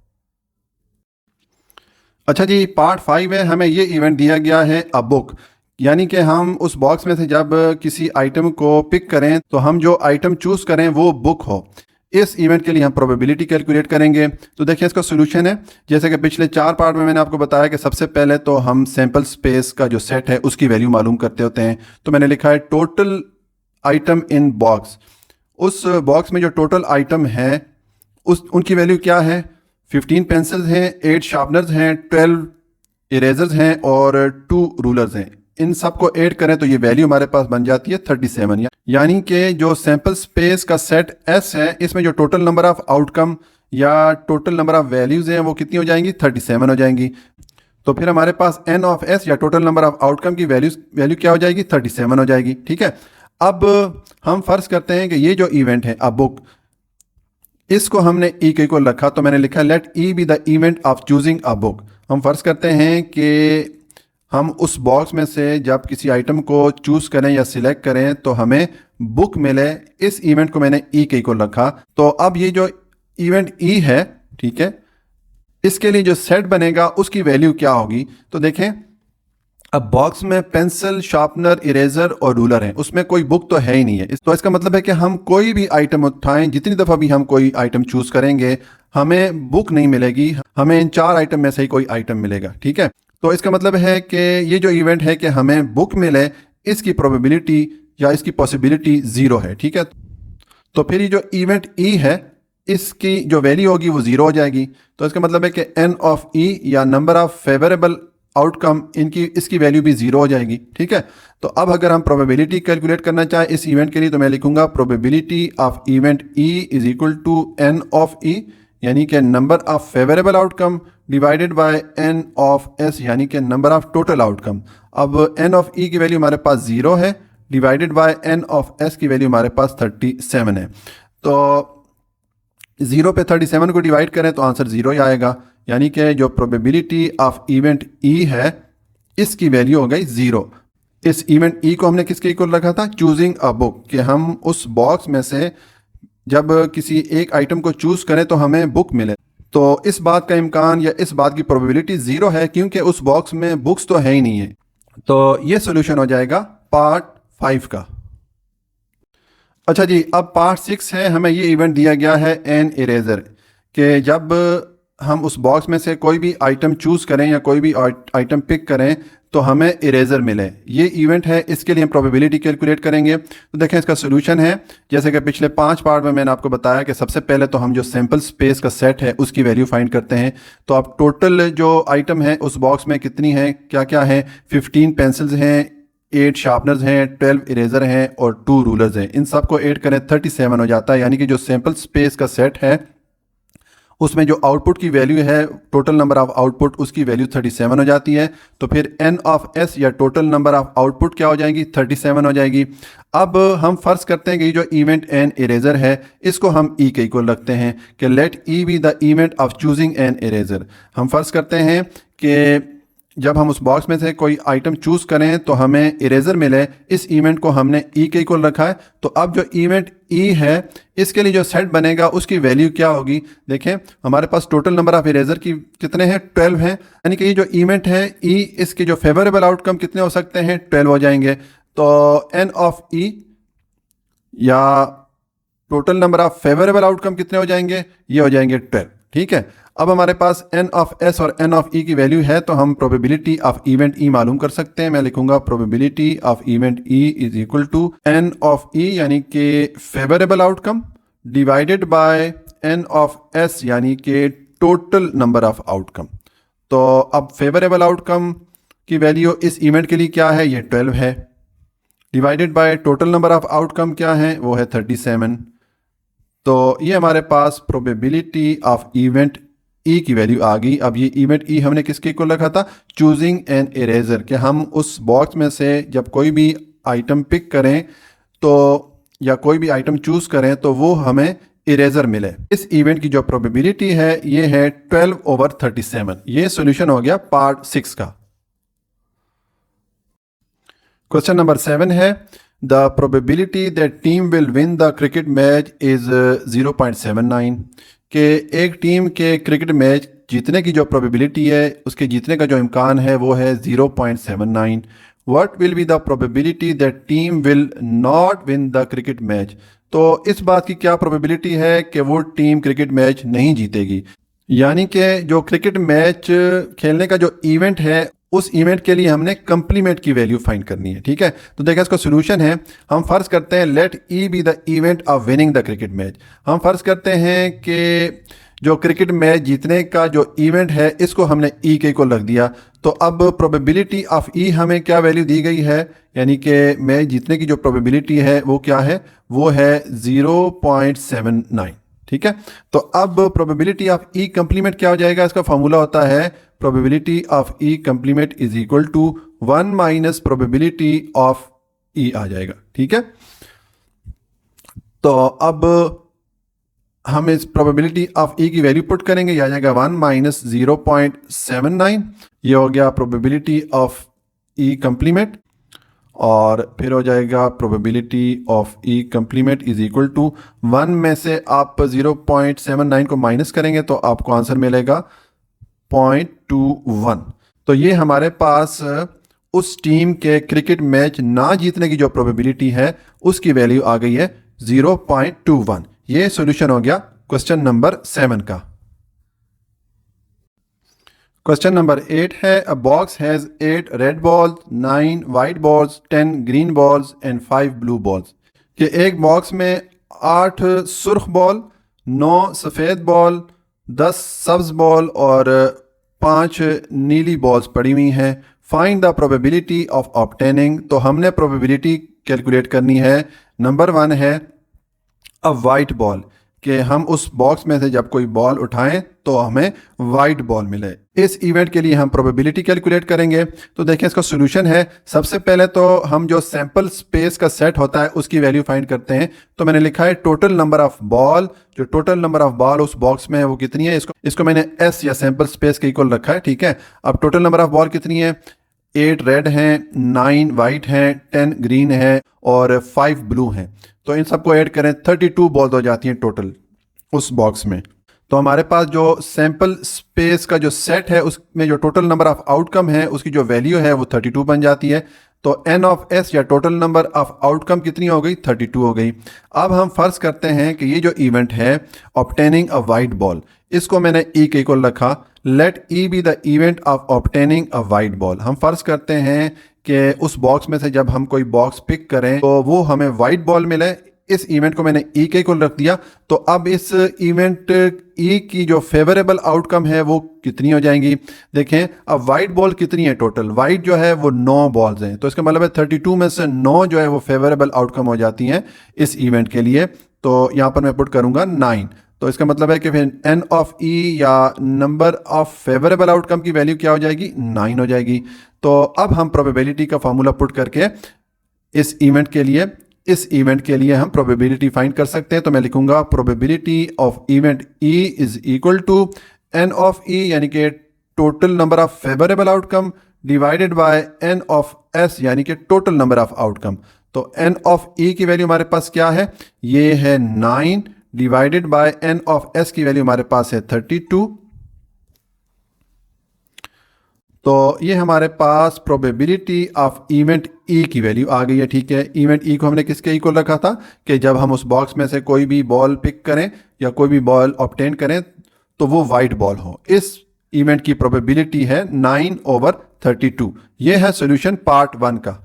अच्छा जी, पार्ट 5 है, हमें ये इवेंट दिया गया है अ बुक, यानी कि हम उस बॉक्स में से जब किसी आइटम को पिक करें तो हम जो आइटम चूज करें वो बुक हो। इस इवेंट के लिए हम प्रोबेबिलिटी कैलकुलेट करेंगे। तो देखिए इसका सॉल्यूशन है, जैसे कि पिछले 4 पार्ट में मैंने आपको बताया कि सबसे पहले तो हम सैंपल स्पेस का जो सेट है उसकी वैल्यू मालूम करते होते हैं। तो मैंने लिखा है टोटल आइटम इन बॉक्स, उस बॉक्स में जो टोटल आइटम है उनकी वैल्यू क्या है, 15 पेंसिल्स हैं, 8 शार्पनर्स हैं, 12 इरेजर्स हैं और 2 रूलर्स हैं। इन सब को ऐड करें तो ये वैल्यू हमारे पास बन जाती है 37, यानी कि जो सैंपल स्पेस का सेट एस है इसमें जो टोटल नंबर ऑफ आउटकम या टोटल नंबर ऑफ वैल्यूज हैं वो कितनी हो जाएंगी, 37 हो जाएंगी। तो फिर हमारे पास एन ऑफ एस या टोटल नंबर ऑफ आउटकम की वैल्यू क्या हो जाएगी, 37 हो जाएगी। ठीक है, अब हम फर्ज करते हैं कि ये जो इवेंट है अ बुक, इसको हमने ई के इक्वल रखा। तो मैंने लिखा let E be the event of choosing a book. हम फर्ज करते हैं कि हम उस बॉक्स में से जब किसी आइटम को चूज करें या सिलेक्ट करें तो हमें बुक मिले। इस इवेंट को मैंने ई के इक्वल रखा। तो अब ये जो इवेंट ई है, ठीक है, इसके लिए जो सेट बनेगा उसकी वैल्यू क्या होगी। तो देखें, अब बॉक्स में पेंसिल, शार्पनर, इरेजर और रूलर है, उसमें कोई बुक तो है ही नहीं है। तो इसका मतलब है कि हम कोई भी आइटम उठाएं, जितनी दफ़ा भी हम कोई आइटम चूज करेंगे हमें बुक नहीं मिलेगी, हमें इन 4 आइटम में से ही कोई आइटम मिलेगा। ठीक है, तो इसका मतलब है कि ये जो इवेंट है कि हमें बुक मिले, इसकी प्रोबेबिलिटी या इसकी पॉसिबिलिटी 0 है। ठीक है, तो फिर ये जो इवेंट ई है इसकी जो वैल्यू होगी वो 0 हो जाएगी। तो इसका मतलब है कि एन ऑफ ई या नंबर ऑफ फेवरेबल आउटकम इसकी वैल्यू भी 0 हो जाएगी। ठीक है, तो अब अगर हम प्रोबेबिलिटी कैलकुलेट करना चाहें इस इवेंट के लिए तो मैं लिखूंगा probability of event E is equal to N of E, यानी कि number of favourable outcome divided by N of S, यानी कि नंबर ऑफ टोटल आउटकम। अब एन ऑफ ई की वैल्यू हमारे पास 0 है, divided by N of S की वैल्यू हमारे पास 37 है। तो 0 पे 37 को डिवाइड करें तो आंसर 0 ही आएगा, यानी कि जो प्रोबेबिलिटी ऑफ इवेंट ई है इसकी वैल्यू हो गई 0। इस इवेंट ई को हमने किसके इक्वल रखा था, चूजिंग अ बुक, कि हम उस बॉक्स में से जब किसी एक आइटम को चूज करें तो हमें बुक मिले। तो इस बात का इम्कान या इस बात की प्रोबेबिलिटी 0 है क्योंकि उस बॉक्स में बुक्स तो है ही नहीं है। तो ये सोल्यूशन हो जाएगा पार्ट 5 का। अच्छा जी, अब पार्ट 6 है, हमें ये इवेंट दिया गया है एन इरेजर, कि जब हम उस बॉक्स में से कोई भी आइटम चूज़ करें या कोई भी आइटम पिक करें तो हमें इरेज़र मिले, ये इवेंट है। इसके लिए हम प्रोबेबिलिटी कैलकुलेट करेंगे। तो देखें इसका सोल्यूशन है, जैसे कि पिछले 5 पार्ट में मैंने आपको बताया कि सबसे पहले तो हम जो सैम्पल स्पेस का सेट है उसकी वैल्यू फाइंड करते हैं। तो अब टोटल जो आइटम है उस बॉक्स में कितनी है, क्या क्या है, 15 पेंसिल्स हैं, 8 शार्पनर्स हैं, 12 इरेज़र हैं और 2 रूलर्स हैं। इन सब को ऐड करें 37 हो जाता है। यानी कि जो सैम्पल स्पेस का सेट है उसमें जो आउटपुट की वैल्यू है, टोटल नंबर ऑफ आउटपुट, उसकी वैल्यू 37 हो जाती है। तो फिर n ऑफ s या टोटल नंबर ऑफ आउटपुट क्या हो जाएगी, 37 हो जाएगी। अब हम फर्ज करते हैं कि जो इवेंट एन इरेजर है इसको हम e के इक्वल रखते हैं कि let e be the event of choosing an eraser. हम फर्ज करते हैं कि जब हम उस बॉक्स में से कोई आइटम चूज करें तो हमें इरेजर मिले, इस इवेंट को हमने ई के इक्वल रखा है। तो अब जो इवेंट ई है इसके लिए जो सेट बनेगा उसकी वैल्यू क्या होगी, देखें हमारे पास टोटल नंबर ऑफ इरेजर की कितने हैं, 12 हैं। यानी कि ये जो इवेंट है ई, इसके जो फेवरेबल आउटकम कितने हो सकते हैं, 12 हो जाएंगे। तो एन ऑफ ई या total number of favourable outcome कितने हो जाएंगे, ये हो जाएंगे 12। ठीक है, अब हमारे पास n ऑफ s और n ऑफ e की वैल्यू है तो हम प्रोबेबिलिटी ऑफ इवेंट e मालूम कर सकते हैं। मैं लिखूंगा probability of event e is equal to n of e यानी कि favourable outcome divided by n of s यानी कि टोटल नंबर ऑफ आउटकम। तो अब फेवरेबल आउटकम की वैल्यू इस इवेंट के लिए क्या है, ये 12 है, divided by total number of outcome क्या है, वो है 37। तो ये हमारे पास प्रोबेबिलिटी ऑफ इवेंट ई की वैल्यू आ गई। अब ये इवेंट ई हमने किसके इक्वल रखा था, चूजिंग एन इरेजर, कि हम उस बॉक्स में से जब कोई भी आइटम पिक करें तो या कोई भी आइटम चूज करें तो वो हमें इरेजर मिले। इस इवेंट की जो प्रोबेबिलिटी है ये है 12/37। ये सॉल्यूशन हो गया पार्ट 6 का। क्वेश्चन नंबर 7 है the probability that team will win the cricket match is 0.79, कि एक टीम के क्रिकेट मैच जीतने की जो प्रोबेबिलिटी है, उसके जीतने का जो इम्कान है वो है 0.79। What will be the probability that team will not win the cricket match, तो इस बात की क्या प्रोबेबिलिटी है कि वो टीम क्रिकेट मैच नहीं जीतेगी। यानी कि जो क्रिकेट मैच खेलने का जो इवेंट है उस इवेंट के लिए हमने कंप्लीमेंट की वैल्यू फाइंड करनी है। ठीक है, तो देखिए इसका सोल्यूशन है, हम फर्ज करते हैं let E be the event of winning the cricket match. हम फर्ज करते हैं कि जो क्रिकेट मैच जीतने का जो इवेंट है इसको हमने ई के इक्वल रख दिया। तो अब प्रोबेबिलिटी ऑफ ई हमें क्या वैल्यू दी गई है, यानी कि मैच जीतने की जो प्रोबेबिलिटी है वो क्या है, वो है 0.79। ठीक है, तो अब प्रोबेबिलिटी ऑफ ई कंप्लीमेंट क्या हो जाएगा, इसका फॉर्मूला होता है probability of E complement is equal to 1 minus probability of E आ जाएगा। ठीक है, तो अब हम इस प्रोबेबिलिटी ऑफ ई की वैल्यू पुट करेंगे, यह आ जाएगा 1 माइनस 0.79। ये हो गया प्रोबेबिलिटी ऑफ ई कंप्लीमेंट, और फिर हो जाएगा probability of E complement is equal to 1 में से आप 0.79 को माइनस करेंगे तो आपको आंसर मिलेगा 0.21। तो ये हमारे पास उस टीम के क्रिकेट मैच ना जीतने की जो प्रोबेबिलिटी है उसकी वैल्यू आ गई है 0.21। ये सॉल्यूशन हो गया क्वेश्चन नंबर 7 का। क्वेश्चन नंबर 8 है अ box has 8 red balls, 9 white balls, 10 green balls and 5 blue balls, कि एक बॉक्स में 8 सुर्ख बॉल, 9 सफ़ेद बॉल, 10 सब्ज बॉल और 5 नीली बॉल्स पड़ी हुई हैं। Find the probability of obtaining, तो हमने प्रोबेबिलिटी कैलकुलेट करनी है। नंबर 1 है अ वाइट बॉल, कि हम उस बॉक्स में से जब कोई बॉल उठाएं तो हमें वाइट बॉल मिले। इस इवेंट के लिए हम प्रोबेबिलिटी कैलकुलेट करेंगे। तो देखें इसका सॉल्यूशन है, सबसे पहले तो हम जो सैंपल स्पेस का सेट होता है उसकी वैल्यू फाइंड करते हैं। तो मैंने लिखा है टोटल नंबर ऑफ बॉल, जो टोटल नंबर ऑफ बॉल उस बॉक्स में है वो कितनी है, इसको मैंने एस या सैंपल स्पेस के इक्वल रखा है। ठीक है, अब टोटल नंबर ऑफ बॉल कितनी है, 8 रेड हैं, 9 वाइट हैं, 10 ग्रीन है और 5 ब्लू हैं। तो इन सबको ऐड करें 32 बॉल हो जाती हैं टोटल उस बॉक्स में। तो हमारे पास जो सैंपल स्पेस का जो सेट है उसमें जो टोटल नंबर ऑफ आउटकम है उसकी जो वैल्यू है वो 32 बन जाती है। तो एन ऑफ एस या टोटल नंबर ऑफ आउटकम कितनी हो गई, 32 हो गई। अब हम फर्ज करते हैं कि ये जो इवेंट है ऑब्टेनिंग अ वाइट बॉल, इसको मैंने ई के इक्वल रखा। Let E be the event of obtaining a white ball. हम फर्ज करते हैं कि उस बॉक्स में से जब हम कोई बॉक्स पिक करें तो वो हमें वाइट बॉल मिले। इस इवेंट को मैंने ई के इक्वल रख दिया। तो अब इस इवेंट ई की जो फेवरेबल आउटकम है वो कितनी हो जाएंगी। देखें अब वाइट बॉल कितनी है, टोटल वाइट जो है वो 9 बॉल्स हैं, तो इसका मतलब है 32 में से 9 जो है वो फेवरेबल आउटकम हो जाती हैं इस इवेंट के लिए। तो यहाँ पर मैं पुट करूंगा 9। तो इसका मतलब है कि फिर एन ऑफ ई या नंबर ऑफ फेवरेबल आउटकम की वैल्यू क्या हो जाएगी, 9 हो जाएगी। तो अब हम प्रोबेबिलिटी का फॉर्मूला पुट करके इस इवेंट के लिए हम प्रोबेबिलिटी फाइंड कर सकते हैं। तो मैं लिखूंगा probability of event E is equal to N of E यानी कि total number of favourable outcome divided by N of S यानी कि टोटल नंबर ऑफ आउटकम। तो एन ऑफ ई की वैल्यू हमारे पास क्या है, ये है 9 divided by N of S की वैल्यू हमारे पास है 32। तो ये हमारे पास प्रोबेबिलिटी ऑफ इवेंट ई की वैल्यू आ गई है। ठीक है, इवेंट ई को हमने किसके इक्वल रखा था कि जब हम उस बॉक्स में से कोई भी बॉल पिक करें या कोई भी बॉल ऑब्टेन करें तो वो वाइट बॉल हो। इस इवेंट की प्रोबेबिलिटी है 9/32। ये है सॉल्यूशन पार्ट 1 का।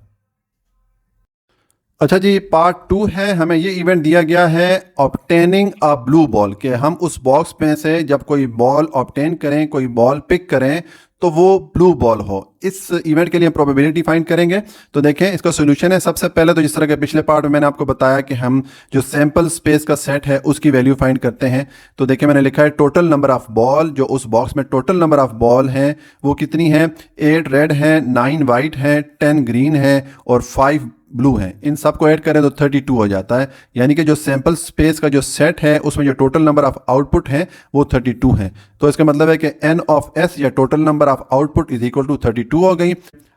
अच्छा जी, पार्ट 2 है, हमें ये इवेंट दिया गया है ऑब्टेनिंग अ ब्लू बॉल, कि हम उस बॉक्स में से जब कोई बॉल ऑब्टेन करें, कोई बॉल पिक करें तो वो ब्लू बॉल हो। इस इवेंट के लिए हम प्रोबेबिलिटी फाइंड करेंगे। तो देखें इसका सॉल्यूशन है। सबसे पहले तो जिस तरह के पिछले पार्ट में मैंने आपको बताया कि हम जो सैंपल स्पेस का सेट है उसकी वैल्यू फाइंड करते हैं। तो देखें मैंने लिखा है टोटल नंबर ऑफ बॉल, जो उस बॉक्स में टोटल नंबर ऑफ बॉल हैं वो कितनी है, 8 रेड है, 9 वाइट है, 10 ग्रीन है और 5 ब्लू है। इन सबको ऐड करें तो 32 हो जाता है। यानी कि जो सैंपल स्पेस का जो सेट है उसमें जो टोटल नंबर ऑफ आउटपुट है वो 32 है। तो इसका मतलब है कि एन ऑफ एस या total number of output is equal to 32 हो गई।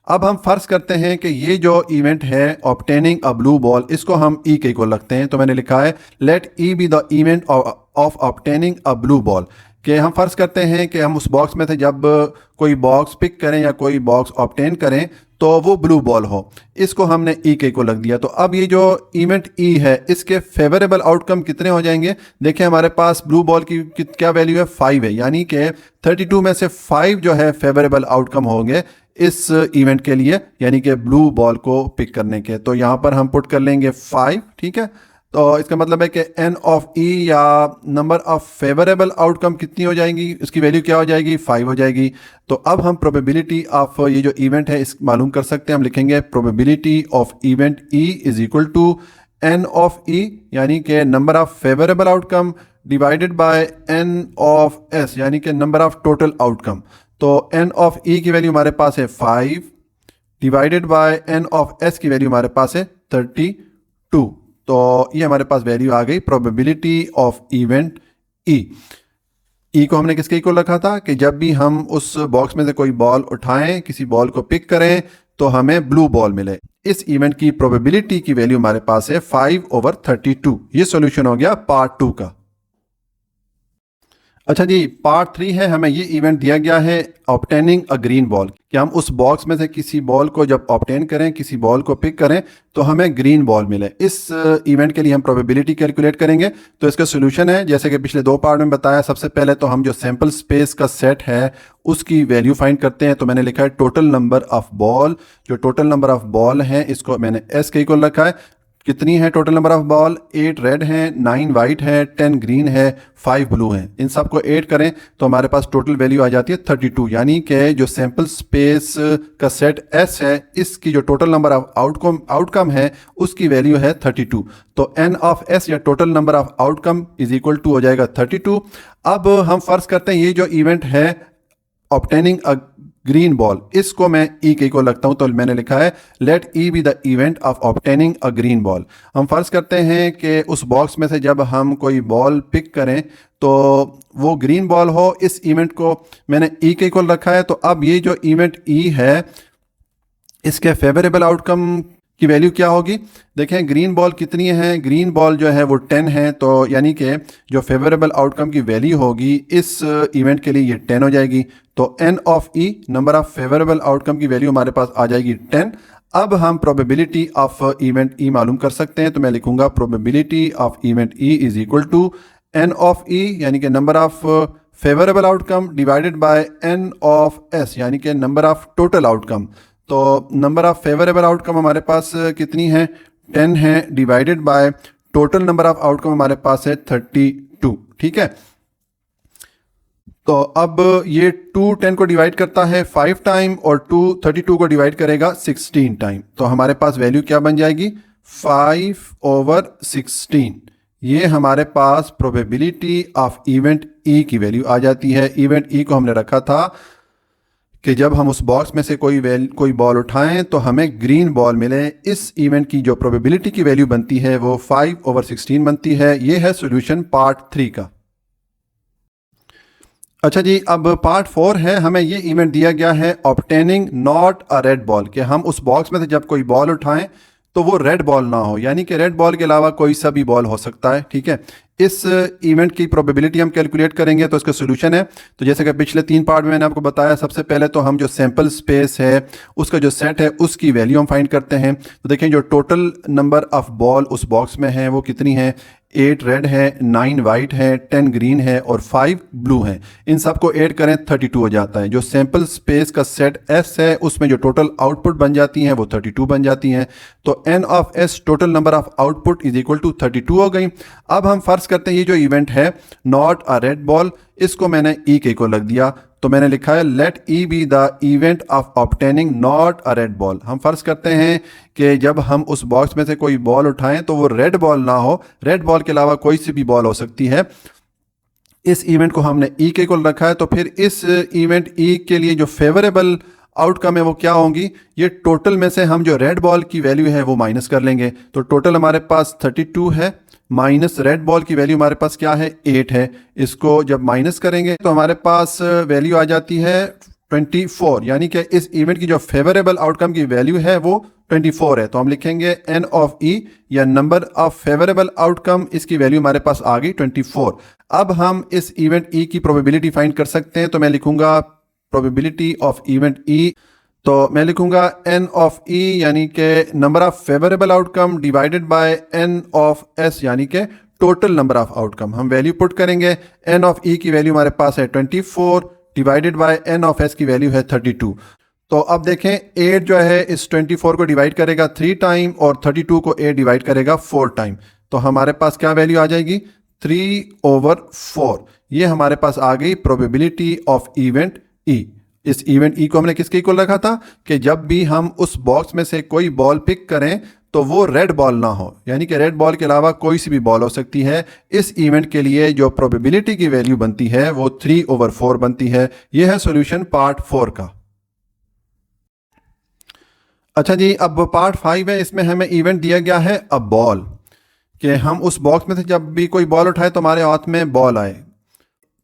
अब हम फर्ज करते हैं कि ये जो इवेंट है ऑब्टेनिंग अ ब्लू बॉल, इसको हम ई के इक्वल रखते हैं। तो मैंने लिखा है let E be the event of obtaining a blue ball, कि हम फर्ज करते हैं कि हम उस बॉक्स में से जब कोई बॉक्स पिक करें या कोई बॉक्स ऑब्टेन करें तो वो ब्लू बॉल हो। इसको हमने ई के इक्वल रख दिया। तो अब ये जो इवेंट ई है इसके फेवरेबल आउटकम कितने हो जाएंगे। देखिए हमारे पास ब्लू बॉल की क्या वैल्यू है, 5 है, यानी कि 32 में से 5 जो है फेवरेबल आउटकम होंगे इस इवेंट के लिए, यानी कि ब्लू बॉल को पिक करने के। तो यहाँ पर हम पुट कर लेंगे 5। ठीक है, तो इसका मतलब है कि एन ऑफ ई या नंबर ऑफ फेवरेबल आउटकम कितनी हो जाएंगी, उसकी वैल्यू क्या हो जाएगी, 5 हो जाएगी। तो अब हम प्रोबेबिलिटी ऑफ ये जो इवेंट है इस मालूम कर सकते हैं। हम लिखेंगे probability of event E is equal to N of E यानी कि number of favourable outcome divided by N of S यानी कि नंबर ऑफ टोटल आउटकम। तो एन ऑफ ई की वैल्यू हमारे पास है 5 divided by N of S की वैल्यू हमारे पास है 32। तो ये हमारे पास वैल्यू आ गई प्रोबेबिलिटी ऑफ इवेंट ई। ई को हमने किसके इक्वल रखा था कि जब भी हम उस बॉक्स में से कोई बॉल उठाएं, किसी बॉल को पिक करें तो हमें ब्लू बॉल मिले। इस इवेंट की प्रोबेबिलिटी की वैल्यू हमारे पास है 5/32। ये सॉल्यूशन हो गया पार्ट 2 का। अच्छा जी, पार्ट 3 है, हमें ये इवेंट दिया गया है ऑब्टेनिंग अ ग्रीन बॉल, कि हम उस बॉक्स में से किसी बॉल को जब ऑब्टेन करें, किसी बॉल को पिक करें तो हमें ग्रीन बॉल मिले। इस इवेंट के लिए हम प्रोबेबिलिटी कैलकुलेट करेंगे। तो इसका सॉल्यूशन है जैसे कि पिछले 2 पार्ट में बताया। सबसे पहले तो हम जो सैंपल स्पेस का सेट है उसकी वैल्यू फाइंड करते हैं। तो मैंने लिखा है टोटल नंबर ऑफ बॉल, जो टोटल नंबर ऑफ बॉल है इसको मैंने एस के इक्वल रखा है। कितनी है total number of ball, 8 red है, 9 वाइट है, 10 ग्रीन है, 5 ब्लू है। इन सबको ऐड करें तो हमारे पास टोटल वैल्यू आ जाती है 32। यानी कि जो सैंपल स्पेस का सेट एस है इसकी जो टोटल नंबर ऑफ आउटकम है उसकी वैल्यू है 32। तो एन ऑफ एस या total number of outcome is equal to हो जाएगा 32। अब हम फर्ज करते हैं ये जो इवेंट है ऑब्टेनिंग अ ग्रीन बॉल, इसको मैं ई के इक्वल रखता हूं। तो मैंने लिखा है let E be the event of obtaining a green ball. हम फर्ज करते हैं कि उस बॉक्स में से जब हम कोई बॉल पिक करें तो वो ग्रीन बॉल हो। इस इवेंट को मैंने ई के इक्वल रखा है। तो अब ये जो इवेंट ई है इसके फेवरेबल आउटकम की वैल्यू क्या होगी। देखें ग्रीन बॉल कितनी है, ग्रीन बॉल जो है वो 10 है। तो यानी कि जो फेवरेबल आउटकम की वैल्यू होगी इस इवेंट के लिए ये 10 हो जाएगी। तो N of E number of favourable outcome की वैल्यू हमारे पास आ जाएगी 10। अब हम प्रोबेबिलिटी ऑफ इवेंट ई मालूम कर सकते हैं, तो मैं लिखूंगा probability of event E is equal to N of E यानी कि number of favourable outcome divided by N of S यानी कि नंबर ऑफ टोटल आउटकम। तो नंबर ऑफ फेवरेबल आउटकम हमारे पास कितनी है, 10 है, divided by total number of outcome हमारे पास है 32। ठीक है, तो अब ये 2 10 को डिवाइड करता है 5 टाइम और 2 32 को डिवाइड करेगा 16 टाइम। तो हमारे पास वैल्यू क्या बन जाएगी, 5/16। ये हमारे पास प्रोबेबिलिटी ऑफ इवेंट ई की वैल्यू आ जाती है। इवेंट ई को हमने रखा था कि जब हम उस बॉक्स में से कोई बॉल उठाएं तो हमें ग्रीन बॉल मिले। इस इवेंट की जो प्रोबेबिलिटी की वैल्यू बनती है वो 5/16 बनती है। ये है सॉल्यूशन पार्ट 3 का। अच्छा जी, अब पार्ट 4 है, हमें ये इवेंट दिया गया है obtaining not a red ball, कि हम उस बॉक्स में से जब कोई बॉल उठाएं तो वो रेड बॉल ना हो, यानी कि रेड बॉल के अलावा कोई सा भी बॉल हो सकता है। ठीक है, इस इवेंट की प्रोबेबिलिटी हम कैलकुलेट करेंगे तो इसका सोल्यूशन है। तो जैसे कि पिछले 3 पार्ट में मैंने आपको बताया, सबसे पहले तो हम जो सैंपल स्पेस है उसका जो सेट है उसकी वैल्यू हम फाइंड करते हैं। तो देखें जो टोटल नंबर ऑफ बॉल उस बॉक्स में है वो कितनी है, 8 रेड है, 9 वाइट है, 10 ग्रीन है और 5 ब्लू है। इन सबको ऐड करें 32 हो जाता है। जो सैंपल स्पेस का सेट एस है उसमें जो टोटल आउटपुट बन जाती हैं वो 32 बन जाती हैं। तो N of S total number of output is equal to 32 हो गई। अब हम फर्ज करते हैं ये जो इवेंट है नॉट अ रेड बॉल, इसको मैंने ई के को लग दिया, तो मैंने लिखा है let E be the event of obtaining not a red ball. हम फर्ज करते हैं कि जब हम उस बॉक्स में से कोई बॉल उठाएं तो वो रेड बॉल ना हो, रेड बॉल के अलावा कोई सी भी बॉल हो सकती है। इस इवेंट को हमने ई के को रखा है, तो फिर इस इवेंट ई के लिए जो फेवरेबल आउटकम है वो क्या होंगी, ये टोटल में से हम जो रेड बॉल की वैल्यू है वो माइनस कर लेंगे। तो टोटल हमारे पास 32 है माइनस रेड बॉल की वैल्यू हमारे पास क्या है, 8 है। इसको जब माइनस करेंगे तो हमारे पास वैल्यू आ जाती है 24, यानी कि इस इवेंट की जो फेवरेबल आउटकम की वैल्यू है वो 24 है। तो हम लिखेंगे एन ऑफ ई या नंबर ऑफ फेवरेबल आउटकम, इसकी वैल्यू हमारे पास आ गई 24। अब हम इस इवेंट ई की प्रोबेबिलिटी फाइंड कर सकते हैं, तो मैं लिखूंगा प्रोबेबिलिटी ऑफ इवेंट ई, तो मैं लिखूंगा एन ऑफ ई यानी कि number of favourable outcome divided by N of S यानी कि टोटल नंबर ऑफ आउटकम। हम वैल्यू पुट करेंगे, एन ऑफ ई की वैल्यू हमारे पास है 24 divided by N of S की वैल्यू है 32। तो अब देखें 8 जो है इस 24 को डिवाइड करेगा 3 टाइम और 32 को 8 डिवाइड करेगा 4 टाइम। तो हमारे पास क्या वैल्यू आ जाएगी, 3/4। ये हमारे पास आ गई प्रोबेबिलिटी ऑफ इवेंट ई। इस इवेंट ई को हमने किसके इक्वल रखा था कि जब भी हम उस बॉक्स में से कोई बॉल पिक करें तो वो रेड बॉल ना हो, यानी कि रेड बॉल के अलावा कोई सी भी बॉल हो सकती है। इस इवेंट के लिए जो प्रोबेबिलिटी की वैल्यू बनती है वो 3/4 बनती है। यह है सॉल्यूशन पार्ट 4 का। अच्छा जी, अब पार्ट 5 है, इसमें हमें इवेंट दिया गया है अ बॉल, कि हम उस बॉक्स में से जब भी कोई बॉल उठाए तो हमारे हाथ में बॉल आए।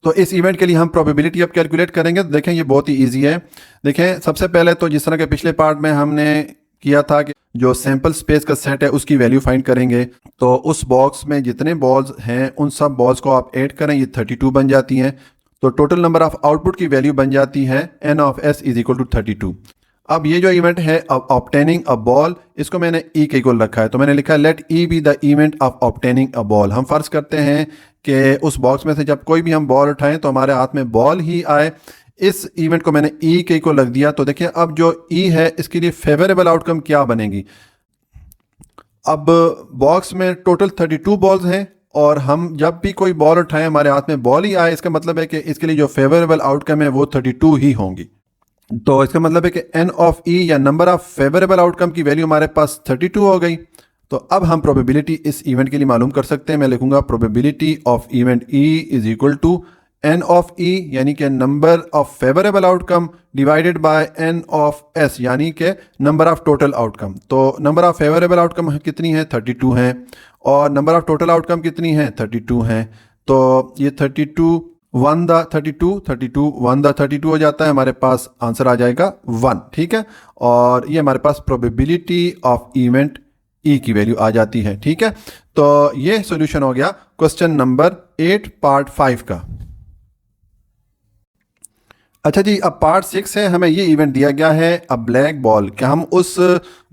तो इस इवेंट के लिए हम प्रोबेबिलिटी अब कैलकुलेट करेंगे। तो देखें ये बहुत ही इजी है। देखें सबसे पहले तो जिस तरह के पिछले पार्ट में हमने किया था कि जो सैंपल स्पेस का सेट है उसकी वैल्यू फाइंड करेंगे, तो उस बॉक्स में जितने बॉल्स हैं उन सब बॉल्स को आप ऐड करें, ये 32 बन जाती हैं। तो टोटल नंबर ऑफ आउटपुट की वैल्यू बन जाती है N of S is equal to 32। अब ये जो इवेंट है ऑब्टेनिंग अ बॉल, इसको मैंने ई के इक्वल रखा है, तो मैंने लिखा है let E be the event of obtaining a ball. हम फर्ज करते हैं कि उस बॉक्स में से जब कोई भी हम बॉल उठाएं तो हमारे हाथ में बॉल ही आए। इस इवेंट को मैंने ई के इक्वल रख दिया। तो देखिए अब जो ई है इसके लिए फेवरेबल आउटकम क्या बनेगी। अब बॉक्स में टोटल 32 बॉल्स हैं और हम जब भी कोई बॉल उठाएं हमारे हाथ में बॉल ही आए, इसका मतलब है कि इसके लिए जो फेवरेबल आउटकम है वो 32 ही होंगी। तो इसका मतलब है कि एन ऑफ ई या नंबर ऑफ फेवरेबल आउटकम की वैल्यू हमारे पास 32 हो गई। तो अब हम प्रोबेबिलिटी इस इवेंट के लिए मालूम कर सकते हैं। मैं लिखूंगा probability of event E is equal to N of E यानी कि number of favourable outcome divided by N of S यानी कि नंबर ऑफ टोटल आउटकम। तो नंबर ऑफ फेवरेबल आउटकम कितनी है, 32 है, और नंबर ऑफ टोटल आउटकम कितनी है, 32 है। तो ये 32 1 द 32 1 द 32 हो जाता है, हमारे पास आंसर आ जाएगा 1। ठीक है, और ये हमारे पास प्रोबेबिलिटी ऑफ इवेंट ई की वैल्यू आ जाती है। ठीक है, तो ये सॉल्यूशन हो गया क्वेश्चन नंबर 8 पार्ट 5 का। अच्छा जी, अब पार्ट 6 है, हमें ये इवेंट दिया गया है अ ब्लैक बॉल, कि हम उस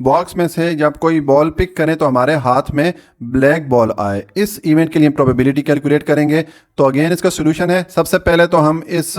बॉक्स में से जब कोई बॉल पिक करें तो हमारे हाथ में ब्लैक बॉल आए। इस इवेंट के लिए हम प्रोबेबिलिटी कैलकुलेट करेंगे। तो अगेन इसका सोल्यूशन है, सबसे पहले तो हम इस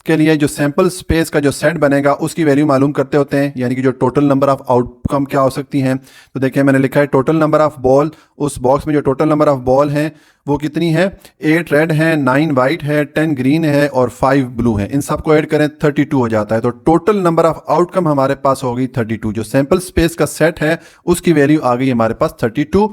के लिए जो सैम्पल स्पेस का जो सेट बनेगा उसकी वैल्यू मालूम करते होते हैं, यानी कि जो टोटल नंबर ऑफ आउटकम क्या हो सकती हैं। तो देखिए मैंने लिखा है टोटल नंबर ऑफ बॉल, उस बॉक्स में जो टोटल नंबर ऑफ बॉल हैं वो कितनी है, 8 रेड है, 9 वाइट है, 10 ग्रीन है और 5 ब्लू है। इन सबको ऐड करें 32 हो जाता है। तो टोटल नंबर ऑफ आउटकम हमारे पास हो गई 32। जो सैंपल स्पेस का सेट है उसकी वैल्यू आ गई हमारे पास 32।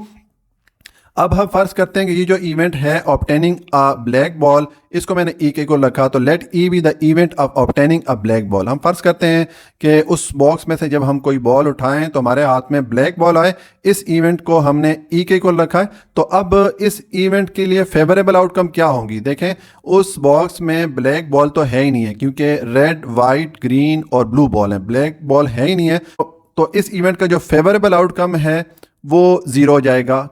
अब हम फर्ज करते हैं कि ये जो इवेंट है ऑब्टेनिंग अ ब्लैक बॉल, इसको मैंने ई के को रखा, तो let E be the event of obtaining a black ball. हम फर्ज करते हैं कि उस बॉक्स में से जब हम कोई बॉल उठाएं तो हमारे हाथ में ब्लैक बॉल आए। इस इवेंट को हमने ई के को रखा है। तो अब इस इवेंट के लिए फेवरेबल आउटकम क्या होंगी, देखें उस बॉक्स में ब्लैक बॉल तो है ही नहीं है, क्योंकि रेड, वाइट, ग्रीन और ब्लू बॉल है, ब्लैक बॉल है ही नहीं है। तो इस इवेंट का जो फेवरेबल आउटकम है वो 0 हो जाएगा,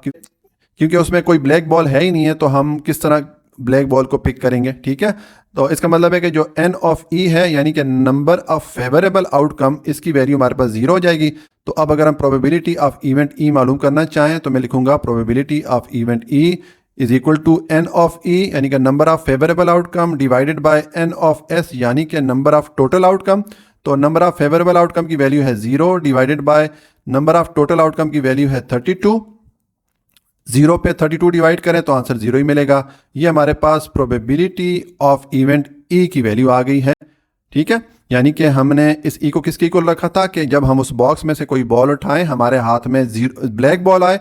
क्योंकि उसमें कोई ब्लैक बॉल है ही नहीं है। तो हम किस तरह ब्लैक बॉल को पिक करेंगे, ठीक है। तो इसका मतलब है कि जो n ऑफ e है, यानी कि नंबर ऑफ फेवरेबल आउटकम, इसकी वैल्यू हमारे पास 0 हो जाएगी। तो अब अगर हम प्रोबेबिलिटी ऑफ इवेंट e मालूम करना चाहें तो मैं लिखूंगा probability of event e is equal to n of e, यानी कि number of favourable outcome divided by n of s, यानी कि नंबर ऑफ टोटल आउटकम। तो नंबर ऑफ फेवरेबल आउटकम की वैल्यू है 0 divided by number of total outcome की वैल्यू है 32। 0 पे 32 डिवाइड करें तो आंसर 0 ही मिलेगा। ये हमारे पास प्रोबेबिलिटी ऑफ इवेंट ई की वैल्यू आ गई है, ठीक है। यानी कि हमने इस ई को किसके इक्वल रखा था कि जब हम उस बॉक्स में से कोई बॉल उठाएं हमारे हाथ में ब्लैक बॉल आए।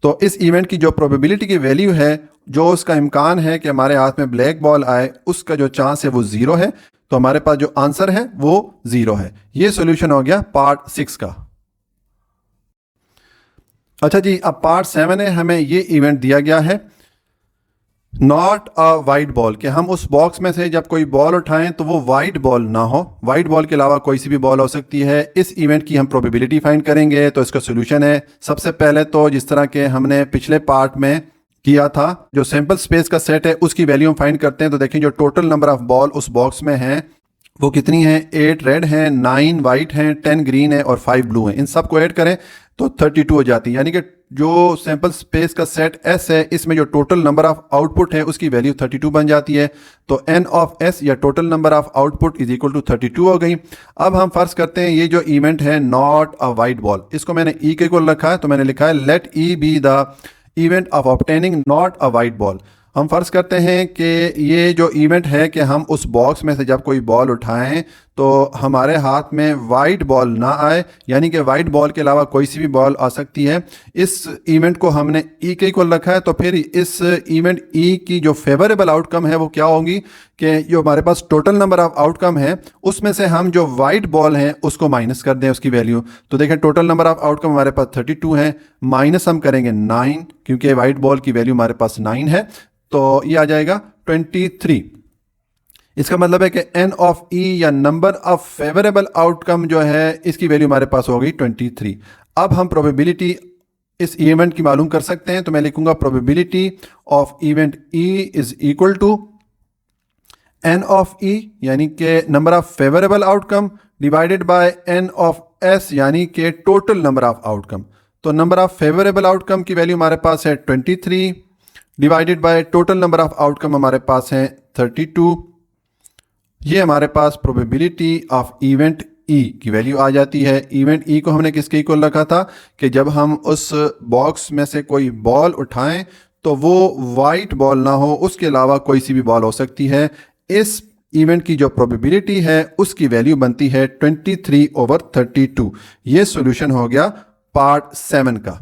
तो इस इवेंट की जो प्रोबेबिलिटी की वैल्यू है, जो उसका इम्कान है कि हमारे हाथ में ब्लैक बॉल आए, उसका जो चांस है वो 0 है। तो हमारे पास जो आंसर है वो 0 है। ये सोल्यूशन हो गया पार्ट 6 का। अच्छा जी, अब पार्ट 7 है, हमें ये इवेंट दिया गया है नॉट अ वाइट बॉल, कि हम उस बॉक्स में से जब कोई बॉल उठाएं तो वो वाइट बॉल ना हो। वाइट बॉल के अलावा कोई सी भी बॉल हो सकती है। इस इवेंट की हम प्रोबेबिलिटी फाइंड करेंगे। तो इसका सोल्यूशन है, सबसे पहले तो जिस तरह के हमने पिछले पार्ट में किया था, जो सैंपल स्पेस का सेट है उसकी वैल्यू हम फाइंड करते हैं। तो देखिए जो टोटल नंबर ऑफ बॉल उस बॉक्स में है वो कितनी है, 8 रेड हैं, 9 वाइट हैं, 10 ग्रीन है और 5 ब्लू हैं। इन सब को ऐड करें तो 32 हो जाती है। यानी कि जो सैंपल स्पेस का सेट S है, इसमें जो टोटल नंबर ऑफ आउटपुट है उसकी वैल्यू 32 बन जाती है। तो n ऑफ S या total number of output is equal to 32 हो गई। अब हम फर्ज करते हैं ये जो इवेंट है नॉट अ वाइट बॉल, इसको मैंने E के इक्वल रखा है। तो मैंने लिखा है let E be the event of obtaining not a white ball. हम फर्ज करते हैं कि ये जो इवेंट है कि हम उस बॉक्स में से जब कोई बॉल उठाएं तो हमारे हाथ में वाइट बॉल ना आए, यानी कि वाइट बॉल के अलावा कोई सी भी बॉल आ सकती है। इस इवेंट को हमने ई के इक्वल रखा है। तो फिर इस इवेंट ई की जो फेवरेबल आउटकम है वो क्या होगी कि जो हमारे पास टोटल नंबर ऑफ आउटकम है उसमें से हम जो वाइट बॉल हैं उसको माइनस कर दें उसकी वैल्यू। तो देखें टोटल नंबर ऑफ आउटकम हमारे पास 32 है, माइनस हम करेंगे 9, क्योंकि वाइट बॉल की वैल्यू हमारे पास 9 है। तो ये आ जाएगा 23। इसका मतलब है कि n ऑफ e या नंबर ऑफ फेवरेबल आउटकम जो है इसकी वैल्यू हमारे पास हो गई 23। अब हम प्रोबेबिलिटी इस इवेंट की मालूम कर सकते हैं। तो मैं लिखूंगा probability of event e is equal to n of e, यानी कि number of favourable outcome divided by n of s, यानी कि टोटल नंबर ऑफ आउटकम। तो नंबर ऑफ फेवरेबल आउटकम की वैल्यू हमारे पास है 23 divided by total number of outcome हमारे पास है 32। ये हमारे पास प्रोबेबिलिटी ऑफ इवेंट ई की वैल्यू आ जाती है। इवेंट ई को हमने किसके इक्वल रखा था कि जब हम उस बॉक्स में से कोई बॉल उठाएं तो वो वाइट बॉल ना हो, उसके अलावा कोई सी भी बॉल हो सकती है। इस इवेंट की जो प्रोबेबिलिटी है उसकी वैल्यू बनती है 23/32। ये सॉल्यूशन हो गया पार्ट 7 का।